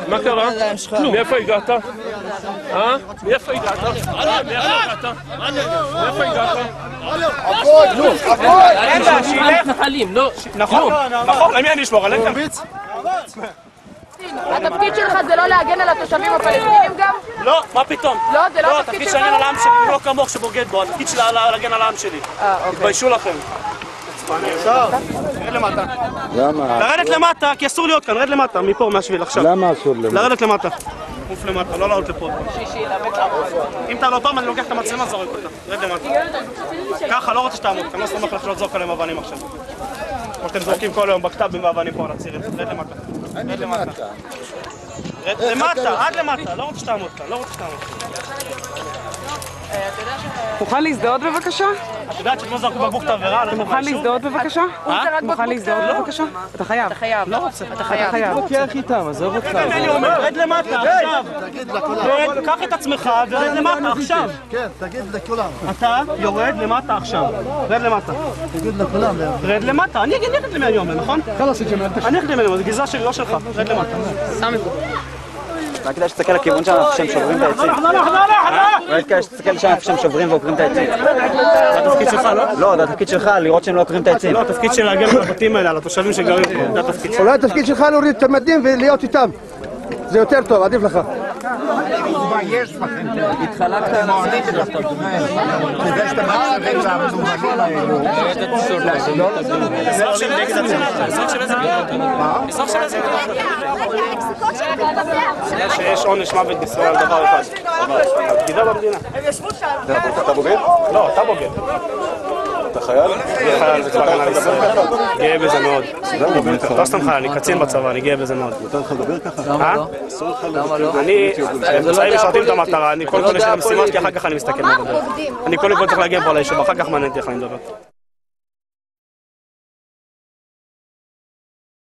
מה קרה? מאיפה הגעת? מאיפה הגעת? מאיפה הגעת? נכון, נכון, למי אני אשמור? עליך? התפקיד שלך זה לא להגן על התושבים הפלסטינים גם? לא, מה פתאום? לא, זה לא התפקיד שלך? שלך? להגן על העם שלי, לא כמוך שבוגד בו, התפקיד שלה להגן על העם שלי. תתביישו לכם. רד למטה. למה? לרדת למטה, כי אסור להיות כאן, רד למטה, מפה, מהשביל, עכשיו. למה אסור למטה? לרדת למטה. עוף למטה, לא לעלות לפה. אם אתה לא פעם, אני לוקח את המצלמה, זורק אותה. רד למטה. ככה, לא רוצה שתעמוד, אני לא סומך לך שלא תזרוק עליהם אבנים עכשיו. כמו שאתם זורקים כל היום בכתבים ואבנים פה על הצירים. רד למטה. רד למטה. רד למטה, עד למטה, לא רוצה שתעמוד כאן, לא רוצה שתעמוד כאן. מוכן להזדהות בבקשה? את יודעת שלא זרקו בקבוק תבערה? אתה מוכן להזדהות בבקשה? מוכן להזדהות בבקשה? אתה חייב. אתה חייב. לא רוצה. אתה חייב. תתווכח איתם, עזוב אותך. אני אומר, רד למטה, עכשיו. קח את עצמך ורד למטה, עכשיו. כן, תגיד לכולם. אתה יורד למטה עכשיו. רד למטה. תגיד לכולם. רד למטה. אני אגיד למי אני אומר, נכון? אני אגיד למי, זה גזרה שלי, לא שלך. רד למטה. רק כדאי שתסתכל לכיוון שם איפה שהם שוברים את העצים. רק כדאי שתסתכל שם איפה שהם שוברים ועוקרים את העצים. זה התפקיד שלך, לא? לא, זה התפקיד שלך, לראות שהם לא עוקרים את העצים. לא, התפקיד של להגן על הבתים האלה, על התושבים שגרים פה. זה התפקיד שלך. אולי התפקיד שלך להוריד את המדים ולהיות איתם. זה יותר טוב, עדיף לך. התחלקת על כדי שאתם מצליחים והמתומנים האלו. אזרח של נגד הצלחה. אזרח של איזה ביום. אזרח של איזה ביום. שיש עונש מוות בישראל על דבר אחד. בגידה במדינה. אתה בוגד? לא, אתה בוגד. אתה חייל? אני חייל בצבא הגנה לישראל. גאה בזה מאוד. לא סתם חייל, אני קצין בצבא, אני גאה בזה מאוד. מותר לך לדבר ככה? למה לא? אני, אמצעים משרתים את המטרה, אני קודם כל יש לי משימות כי אחר כך אני מסתכל מה לדבר. אני קודם כל צריך להגן פה על היישוב, אחר כך מעניין אותי איך אני מדבר.